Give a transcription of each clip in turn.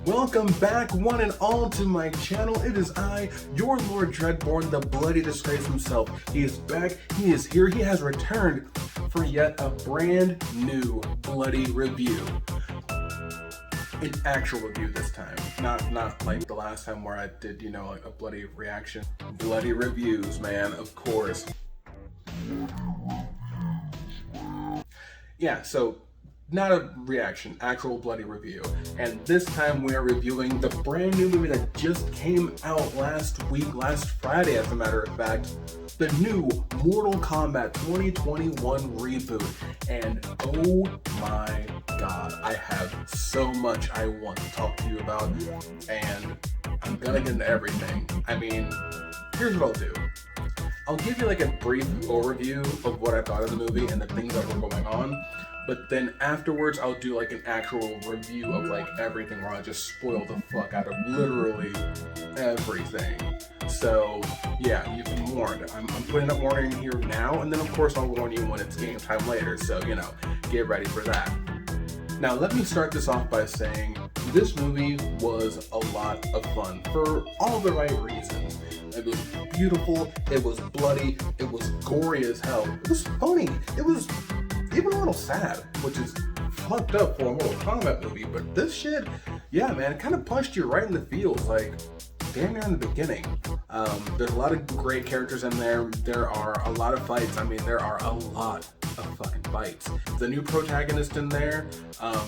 Welcome back, one and all, to my channel. It is I, your Lord Dreadborn, the bloody disgrace himself. He is back, he is here, he has returned for yet a brand new bloody review. An actual review this time, not like the last time where I did, you know, like a bloody reaction. Bloody reviews, man, of course. Yeah, so not a reaction, actual bloody review. And this time we're reviewing the brand new movie that just came out last Friday, as a matter of fact. The new Mortal Kombat 2021 reboot. And oh my god, I have so much I want to talk to you about, and I'm gonna get into everything. I mean, here's what I'll do. I'll give you like a brief overview of what I thought of the movie and the things that were going on. But then afterwards, I'll do like an actual review of like everything where I just spoil the fuck out of literally everything. So yeah, you've been warned. I'm putting that warning here now, and then of course I'll warn you when it's game time later. So, you know, get ready for that. Now let me start this off by saying this movie was a lot of fun for all the right reasons. It was beautiful, it was bloody, it was gory as hell, it was funny, it was even a little sad, which is fucked up for a Mortal Kombat movie, but this shit, yeah man, it kind of punched you right in the feels, like damn near in the beginning. There's a lot of great characters in there. There are a lot of fights. I mean, there are a lot of fucking fights. The new protagonist in there,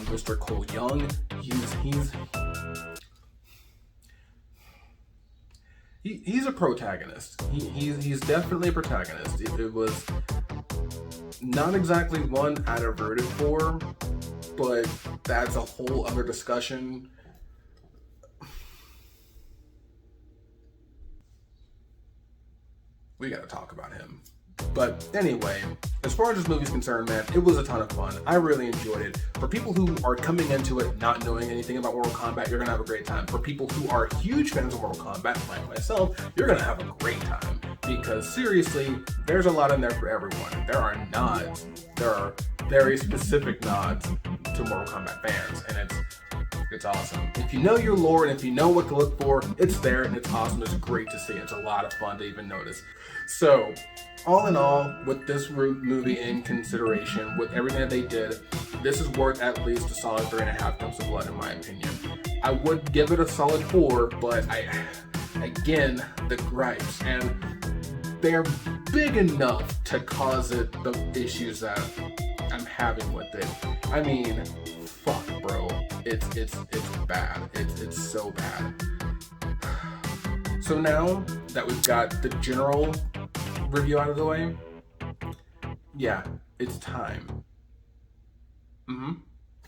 Mr. Cole Young, he's a protagonist. He's definitely a protagonist. It was not exactly one I'd have rooted for, but that's a whole other discussion. We gotta talk about him. But anyway, as far as this movie's concerned, man, it was a ton of fun. I really enjoyed it. For people who are coming into it not knowing anything about Mortal Kombat, you're gonna have a great time. For people who are huge fans of Mortal Kombat, like myself, you're gonna have a great time. Because seriously, there's a lot in there for everyone. There are nods. There are very specific nods to Mortal Kombat fans, and it's awesome. If you know your lore and if you know what to look for, it's there and it's awesome. It's great to see. It's a lot of fun to even notice. So, all in all, with this movie in consideration, with everything that they did, this is worth at least a solid 3.5 cups of blood in my opinion. I would give it a solid 4, but again, the gripes, and they're big enough to cause it the issues that I'm having with it. I mean, fuck, bro. It's bad. It's so bad. So now that we've got the general review out of the way, yeah, it's time. Remember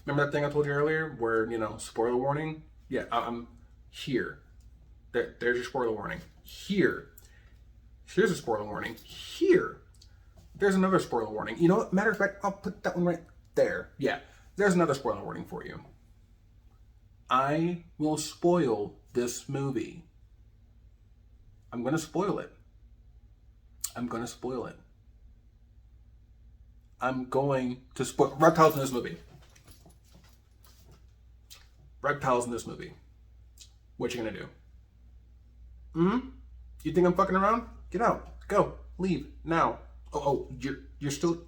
that thing I told you earlier where, you know, spoiler warning? Yeah, I'm here. There's your spoiler warning. Here. Here's a spoiler warning. Here. There's another spoiler warning. You know what? Matter of fact, I'll put that one right there. Yeah, there's another spoiler warning for you. I will spoil this movie. I'm gonna spoil it. I'm going to spoil it. I'm going to spoil reptiles in this movie. Reptiles in this movie. What you gonna do? You think I'm fucking around? Get out. Go. Leave now. Oh, you're still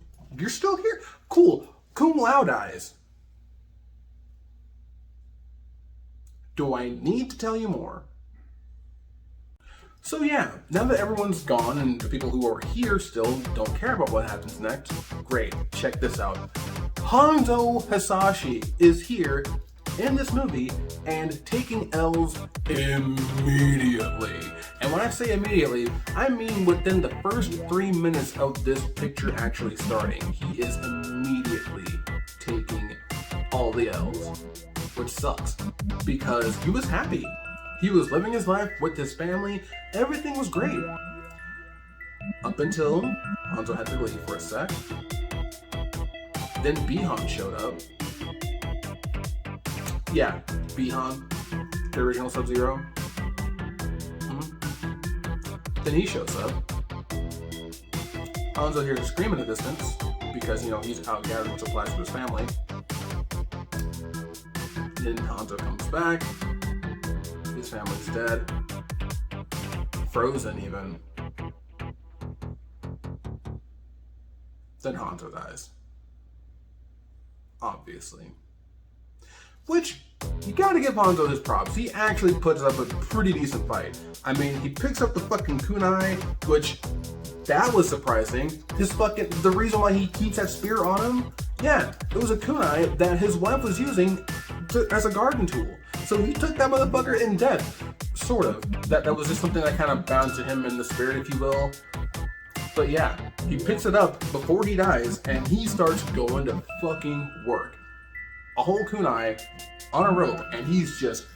here? Cool. Cum laude eyes. Do I need to tell you more? So yeah, now that everyone's gone and the people who are here still don't care about what happens next, great, check this out. Hanzo Hasashi is here in this movie and taking L's immediately. And when I say immediately, I mean within the first 3 minutes of this picture actually starting. He is immediately taking all the L's, which sucks because he was happy. He was living his life with his family. Everything was great. Up until Hanzo had to leave for a sec. Then Bihan showed up. Yeah, Bihan, the original Sub-Zero. Then he shows up. Hanzo hears a scream in the distance because, you know, he's out gathering supplies for his family. And Then Hanzo comes back. His family's dead. Frozen even. Then Hanzo dies. Obviously. Which, you gotta give Hanzo his props. He actually puts up a pretty decent fight. I mean, he picks up the fucking kunai, which, that was surprising. The reason why he keeps that spear on him, yeah, it was a kunai that his wife was using as a garden tool. So he took that motherfucker in death. Sort of. That was just something that kind of bound to him in the spirit, if you will. But yeah, he picks it up before he dies, and he starts going to fucking work. A whole kunai on a rope, and he's just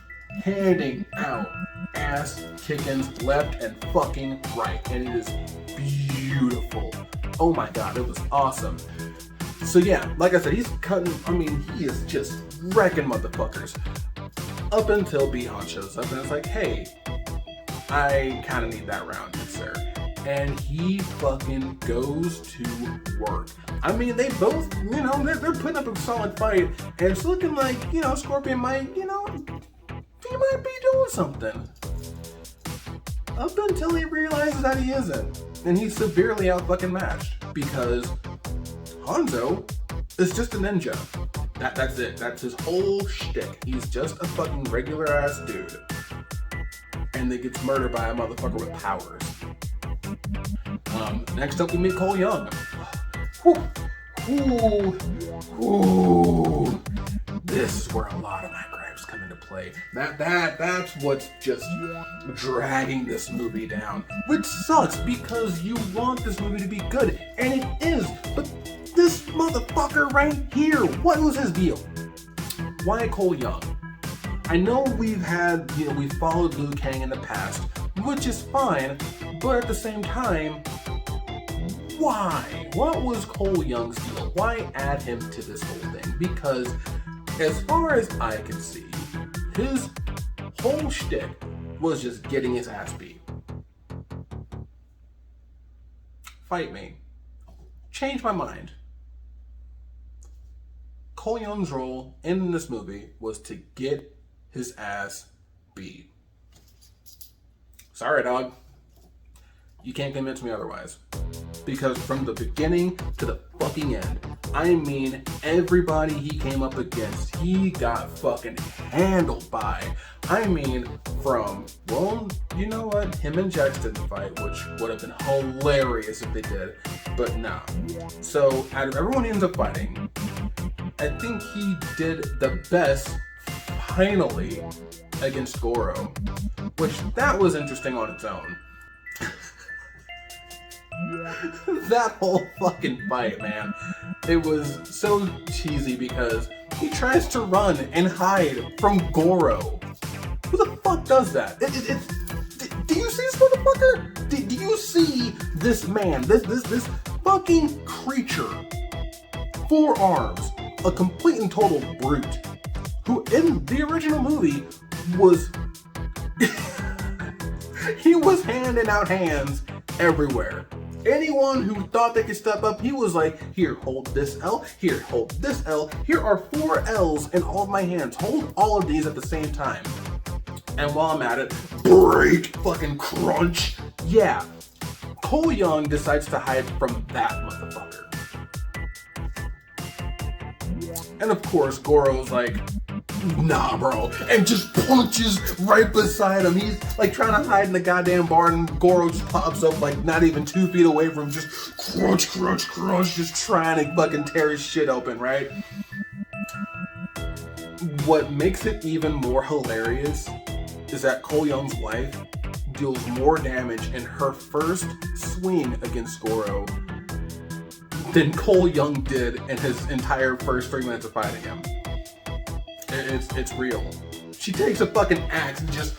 handing out ass kickings left and fucking right. And it is beautiful. Oh my god, it was awesome. So yeah, like I said, he's cutting, he is just wrecking motherfuckers. Up until Bihan shows up and it's like, hey, I kind of need that round, good sir. And he fucking goes to work. They both, they're putting up a solid fight, and it's looking like, Scorpion might, he might be doing something. Up until he realizes that he isn't. And he's severely out fucking matched, because Hanzo is just a ninja. That's it. That's his whole shtick. He's just a fucking regular ass dude. And they gets murdered by a motherfucker with powers. Next up we meet Cole Young. This is where a lot of my gripes come into play. That's what's just dragging this movie down. Which sucks, because you want this movie to be good, and it is, but this motherfucker right here, what was his deal? Why Cole Young? I know we've followed Liu Kang in the past, which is fine, but at the same time, why? What was Cole Young's deal? Why add him to this whole thing? Because as far as I can see, his whole shtick was just getting his ass beat. Fight me. Change my mind. Cole Young's role in this movie was to get his ass beat. Sorry, dog. You can't convince me otherwise. Because from the beginning to the fucking end, everybody he came up against, he got fucking handled by. From, well, you know what? Him and Jax didn't fight, which would have been hilarious if they did, but nah. So, out of everyone he ends up fighting, I think he did the best, finally, against Goro, which that was interesting on its own. That whole fucking fight, man. It was so cheesy because he tries to run and hide from Goro. Who the fuck does that? Do you see this motherfucker? Do you see this man, this fucking creature? 4 arms, a complete and total brute, who in the original movie was he was handing out hands everywhere. Anyone who thought they could step up, he was like, here, hold this L, here, hold this L, here are 4 L's in all of my hands, hold all of these at the same time. And while I'm at it, break, fucking crunch. Yeah, Cole Young decides to hide from that motherfucker. And of course, Goro's like, nah, bro, and just punches right beside him. He's like trying to hide in the goddamn bar, and Goro just pops up like not even 2 feet away from him, just crunch, crunch, crunch, just trying to fucking tear his shit open, right? What makes it even more hilarious is that Cole Young's wife deals more damage in her first swing against Goro than Cole Young did in his entire first 3 minutes of fighting him. It's real. She takes a fucking axe and just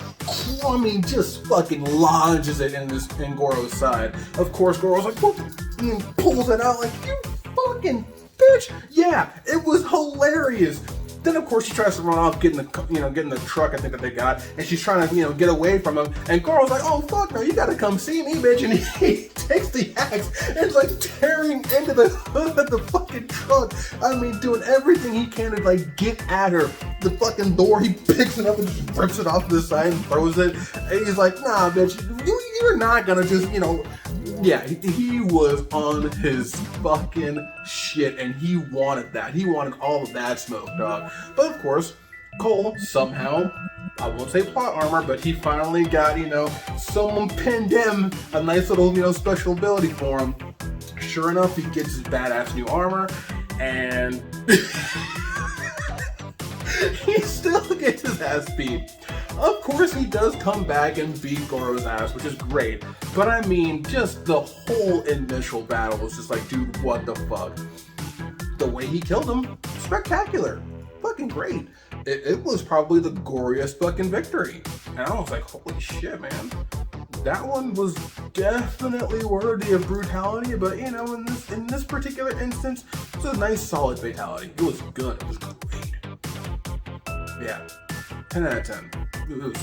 fucking lodges it in Goro's side. Of course, Goro's like, what? And pulls it out like, you fucking bitch. Yeah, it was hilarious. Then of course she tries to run off, get in the truck I think that they got, and she's trying to get away from him. And Goro's like, "Oh fuck no, you gotta come see me, bitch!" And he takes the axe and is like tearing into the hood of the fucking truck. I mean, doing everything he can to like get at her. The fucking door, he picks it up and just rips it off to the side and throws it. And he's like, "Nah, bitch, you're not gonna just Yeah, he was on his fucking shit, and he wanted that. He wanted all of that smoke, dog. But of course, Cole somehow, I won't say plot armor, but he finally got, someone pinned him a nice little, special ability for him. Sure enough, he gets his badass new armor, and he still gets his ass beat. Of course, he does come back and beat Goro's ass, which is great. But I mean, just the whole initial battle was just like, dude, what the fuck? The way he killed him, spectacular. Fucking great. It was probably the goriest fucking victory. And I was like, holy shit, man. That one was definitely worthy of brutality, but in this particular instance, it was a nice solid fatality. It was good. It was great. Yeah. 10 out of 10. It was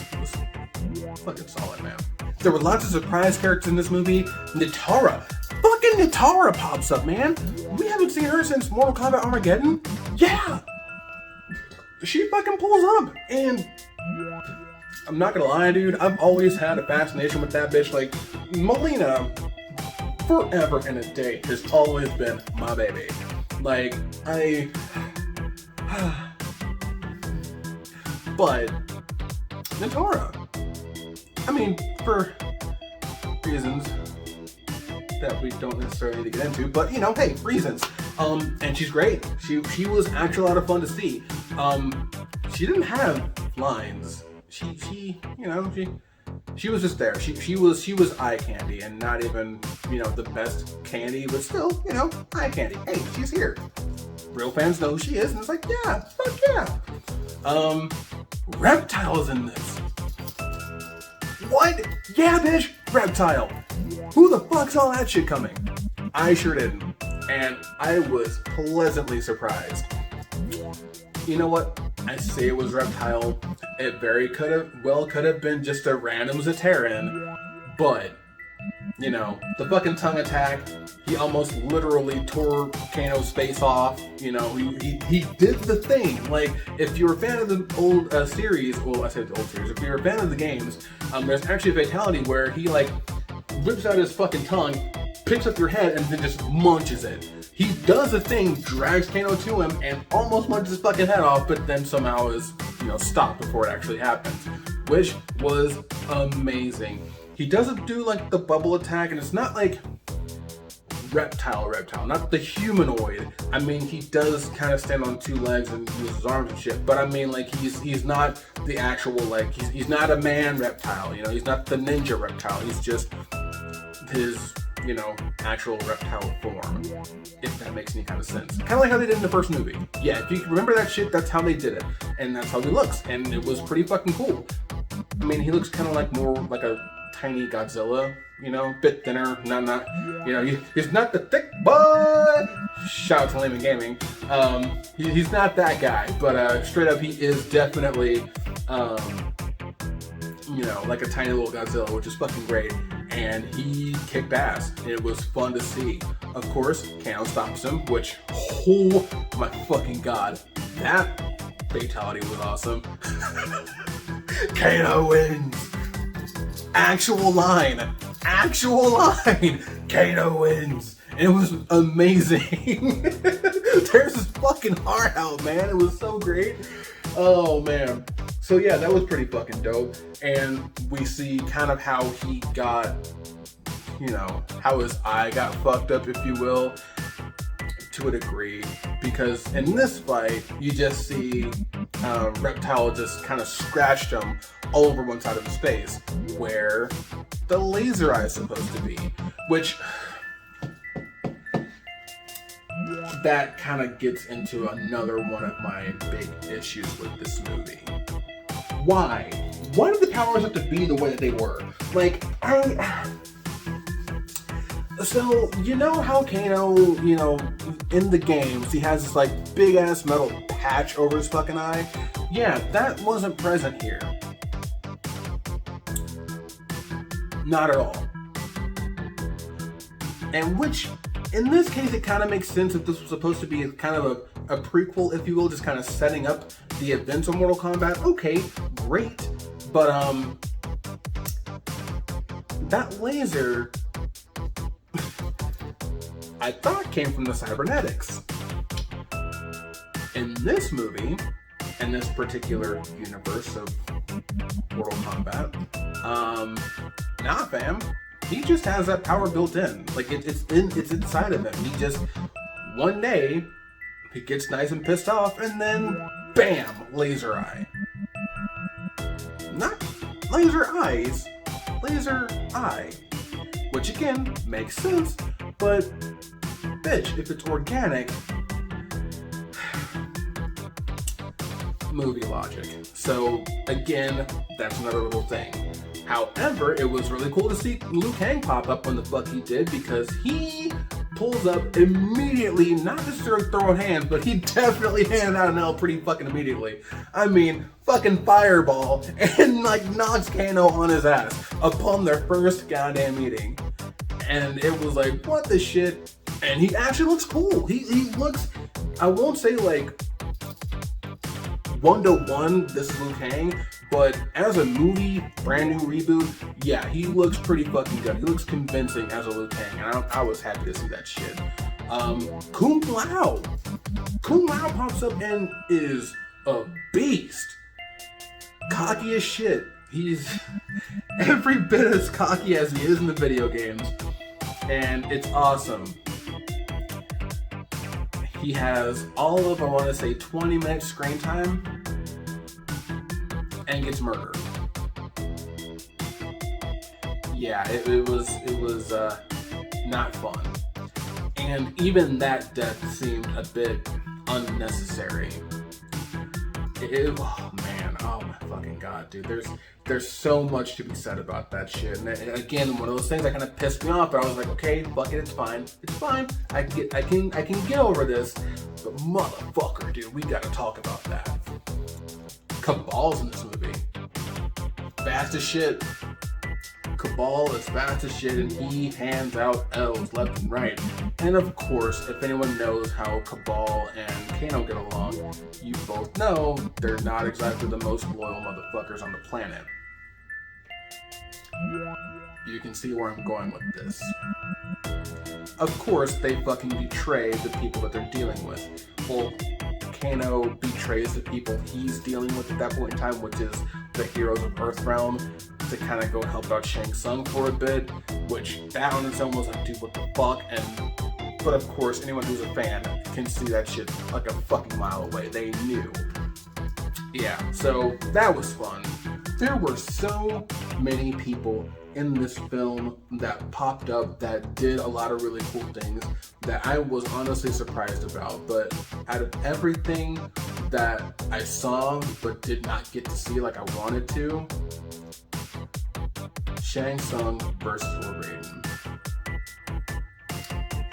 fucking solid, man. There were lots of surprise characters in this movie. Natara. Fucking Natara pops up, man. We haven't seen her since Mortal Kombat Armageddon. Yeah. She fucking pulls up. And I'm not gonna lie, dude. I've always had a fascination with that bitch. Like, Melina, forever and a day, has always been my baby. Like, but Natara, I mean, for reasons that we don't necessarily need to get into, but hey, reasons. And she's great. She was actually a lot of fun to see. She didn't have lines. She was just there. She was eye candy, and not even the best candy, but still eye candy. Hey, she's here. Real fans know who she is, and it's like, yeah, fuck yeah. Reptile's in this. What? Yeah, bitch, Reptile. Who the fuck saw that shit coming? I sure didn't. And I was pleasantly surprised. You know what? I say it was Reptile. It very could have been just a random Zataran, but the fucking tongue attack, he almost literally tore Kano's face off. He did the thing. Like, if you're a fan of the old series, well, I said the old series, if you're a fan of the games, there's actually a fatality where he, like, rips out his fucking tongue, picks up your head, and then just munches it. He does a thing, drags Kano to him, and almost munches his fucking head off, but then somehow is, stopped before it actually happens, which was amazing. He doesn't do like the bubble attack, and it's not like reptile, not the humanoid. I mean, he does kind of stand on two legs and use his arms and shit, but I mean, like, he's not the actual, like, he's not a man reptile, he's not the ninja reptile, he's just his, actual reptile form, if that makes any kind of sense. Kind of like how they did in the first movie. Yeah, if you remember that shit, that's how they did it, and that's how he looks, and it was pretty fucking cool. I mean, he looks kind of like more like a tiny Godzilla, bit thinner, he's not the thick boy. Shout out to Layman Gaming. He's not that guy, but straight up, he is definitely, like a tiny little Godzilla, which is fucking great. And he kicked ass. It was fun to see. Of course, Kano stops him, which, oh my fucking god, that fatality was awesome. Kano wins. Actual line. Kano wins. And it was amazing. Tears his fucking heart out, man. It was so great. Oh, man. So yeah, that was pretty fucking dope. And we see kind of how he got, how his eye got fucked up, if you will, to a degree. Because in this fight, you just see Reptile just kind of scratched him all over one side of his face, where the laser eye is supposed to be. Which, that kind of gets into another one of my big issues with this movie. Why? Why did the powers have to be the way that they were? Like, So, you know how Kano, in the games, he has this, like, big-ass metal patch over his fucking eye? Yeah, that wasn't present here. Not at all. And which, in this case, it kind of makes sense if this was supposed to be kind of a prequel, if you will, just kind of setting up the events of Mortal Kombat. Okay, great. But, that laser, I thought came from the cybernetics. In this movie, in this particular universe of Mortal Kombat, nah fam, he just has that power built in. Like it's inside of him. He just, one day, he gets nice and pissed off and then, bam, laser eye. Not laser eyes, laser eye. Which again, makes sense, but bitch, if it's organic, movie logic. So again, that's another little thing. However, it was really cool to see Liu Kang pop up when the fuck he did, because he pulls up immediately, not necessarily throwing hands, but he definitely handed out an L pretty fucking immediately. I mean, fucking fireball, and like knocks Kano on his ass upon their first goddamn meeting. And it was like, what the shit? And he actually looks cool. He looks, I won't say like 1-to-1, this is Liu Kang, but as a movie, brand new reboot, yeah, he looks pretty fucking good. He looks convincing as a Liu Kang, and I was happy to see that shit. Kung Lao. Kung Lao pops up and is a beast. Cocky as shit. He's every bit as cocky as he is in the video games, and it's awesome. He has all of, I want to say, 20 minutes screen time and gets murdered. Yeah, it was not fun. And even that death seemed a bit unnecessary. Oh man, oh my fucking god, dude. There's so much to be said about that shit. And again, one of those things that kind of pissed me off, but I was like, okay, fuck it, it's fine. It's fine. I can get over this. But motherfucker, dude, we gotta talk about that. Cabal's in this movie. Fast as shit. Cabal is fast as shit, and he hands out L's left and right. And of course, if anyone knows how Cabal and Kano get along, you both know they're not exactly the most loyal motherfuckers on the planet. You can see where I'm going with this. Of course, they fucking betray the people that they're dealing with. Well, Kano betrays the people he's dealing with at that point in time, which is the heroes of Earthrealm, to kind of go help out Shang Tsung for a bit, which that on its own was like, dude, what the fuck? But of course, anyone who's a fan can see that shit like a fucking mile away. They knew. Yeah, so that was fun. There were so many people in this film that popped up that did a lot of really cool things that I was honestly surprised about. But out of everything that I saw but did not get to see like I wanted to, Shang Tsung versus Lord Raiden.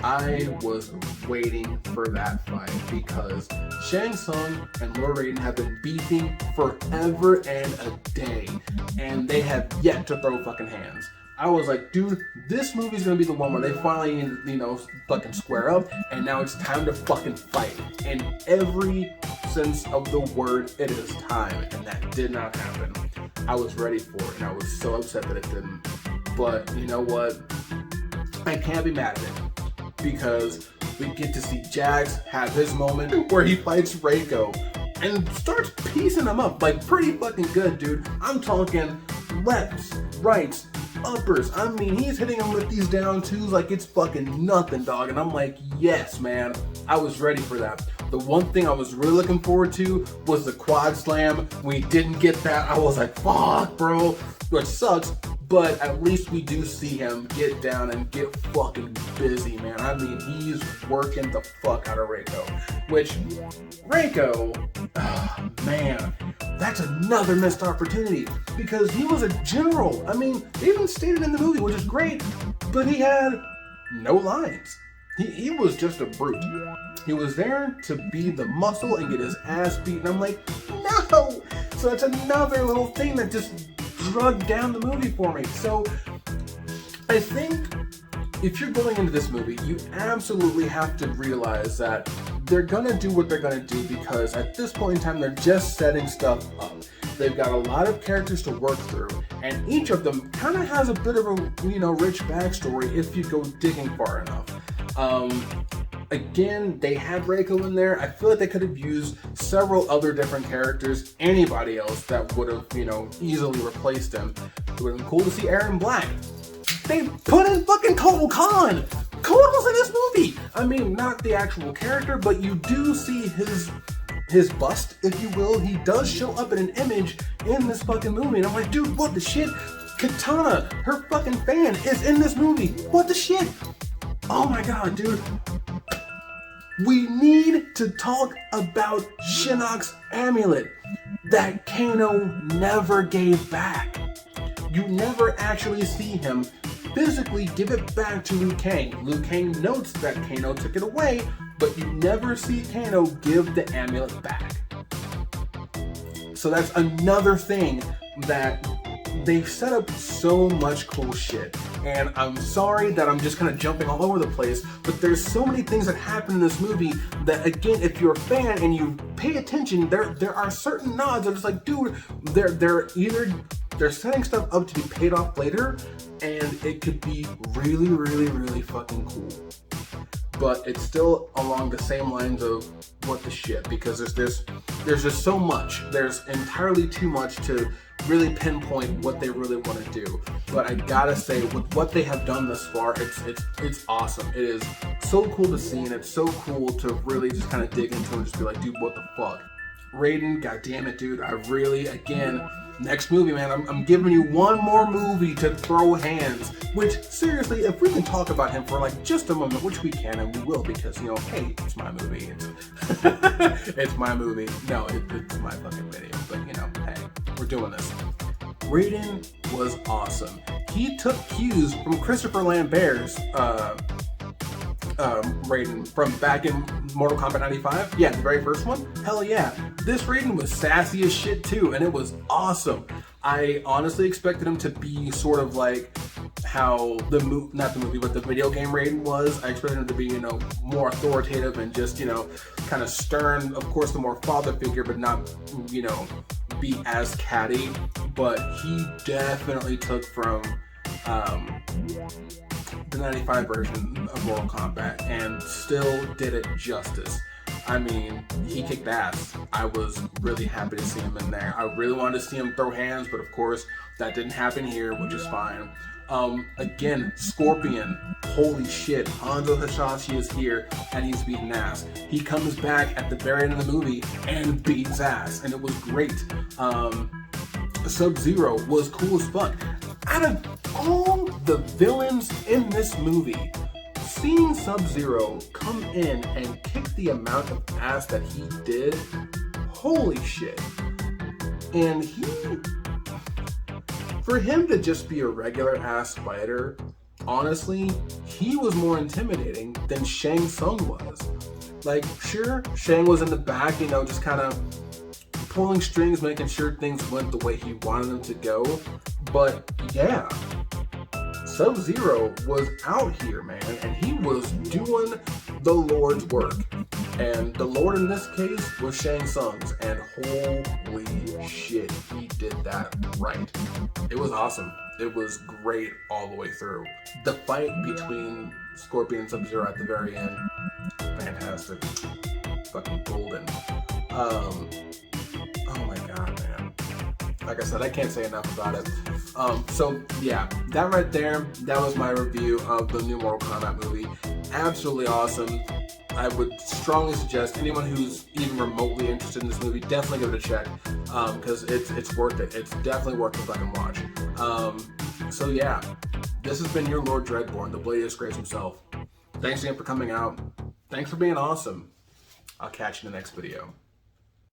I was waiting for that fight because Shang Tsung and Lord Raiden have been beefing forever and a day, and they have yet to throw fucking hands. I was like, dude, this movie's gonna be the one where they finally, fucking square up, and now it's time to fucking fight. In every sense of the word, it is time, and that did not happen. I was ready for it, and I was so upset that it didn't. But you know what? I can't be mad at it, because we get to see Jax have his moment where he fights Reiko and starts piecing him up like pretty fucking good, dude. I'm talking lefts, rights, uppers. I mean, he's hitting him with these down twos like it's fucking nothing, dog. And I'm like, yes, man. I was ready for that. The one thing I was really looking forward to was the quad slam. We didn't get that. I was like, fuck, bro. Which sucks, but at least we do see him get down and get fucking busy, man. I mean, he's working the fuck out of Reiko. Which, Reiko, oh, man, that's another missed opportunity because he was a general. I mean, they even stated in the movie, which is great, but he had no lines. He was just a brute. He was there to be the muscle and get his ass beat. And I'm like, no! So that's another little thing that just drug down the movie for me. So I think if you're going into this movie, you absolutely have to realize that they're gonna do what they're gonna do, because at this point in time, they're just setting stuff up. They've got a lot of characters to work through, and each of them kind of has a bit of a, rich backstory if you go digging far enough. Again, they had Reiko in there. I feel like they could have used several other different characters, anybody else that would have, easily replaced him. It would have been cool to see Aaron Black. They put in fucking Total Khan! Khan was in this movie! I mean, not the actual character, but you do see his bust, if you will. He does show up in an image in this fucking movie, and I'm like, dude, what the shit? Katana, her fucking fan, is in this movie. What the shit? Oh my god, dude. We need to talk about Shinnok's amulet that Kano never gave back. You never actually see him physically give it back to Liu Kang. Liu Kang notes that Kano took it away, but you never see Kano give the amulet back. So that's another thing that they've set up so much cool shit. And I'm sorry that I'm just kind of jumping all over the place, but there's so many things that happen in this movie that, again, if you're a fan and you pay attention, there are certain nods that are just like, dude, they're setting stuff up to be paid off later, and it could be really, really, really fucking cool. But it's still along the same lines of what the shit, because there's just so much. There's entirely too much to really pinpoint what they really want to do. But I gotta say, with what they have done thus far, it's awesome. It is so cool to see, and it's so cool to really just kind of dig into and just be like, dude, what the fuck? Raiden, goddammit, dude, I really, again, next movie, man, I'm giving you one more movie to throw hands. Which, seriously, if we can talk about him for like just a moment, which we can and we will, because, hey, it's my movie. It's my movie. No, it's my fucking video. But, hey, we're doing this. Raiden was awesome. He took cues from Christopher Lambert's Raiden from back in Mortal Kombat 95. Yeah, the very first one. Hell yeah. This Raiden was sassy as shit too, and it was awesome. I honestly expected him to be sort of like how not the movie, but the video game Raiden was. I expected him to be, more authoritative and just, kind of stern. Of course, the more father figure, but not, be as catty. But he definitely took from the 95 version of Mortal Kombat and still did it justice. I mean, he kicked ass. I was really happy to see him in there. I really wanted to see him throw hands, but of course, that didn't happen here, which is fine. Again, Scorpion, holy shit, Hanzo Hasashi is here, and he's beating ass. He comes back at the very end of the movie and beats ass, and it was great. Sub-Zero was cool as fuck. Out of all the villains in this movie, seeing Sub-Zero come in and kick the amount of ass that he did, holy shit. And for him to just be a regular ass fighter, honestly, he was more intimidating than Shang Tsung was. Like, sure, Shang was in the back, just kind of pulling strings, making sure things went the way he wanted them to go. But yeah, Sub-Zero was out here, man, and he was doing the Lord's work. And the Lord in this case was Shang Tsung's, and holy shit, he did that right. It was awesome. It was great all the way through. The fight between Scorpion and Sub-Zero at the very end, fantastic. Fucking golden. Oh my god, man. Like I said, I can't say enough about it. So yeah, that right there, that was my review of the new Mortal Kombat movie. Absolutely awesome. I would strongly suggest anyone who's even remotely interested in this movie, definitely give it a check, because it's worth it. It's definitely worth the fucking watch. So yeah, this has been your Lord Dreadborn, the Blade Disgrace himself. Thanks again for coming out. Thanks for being awesome. I'll catch you in the next video.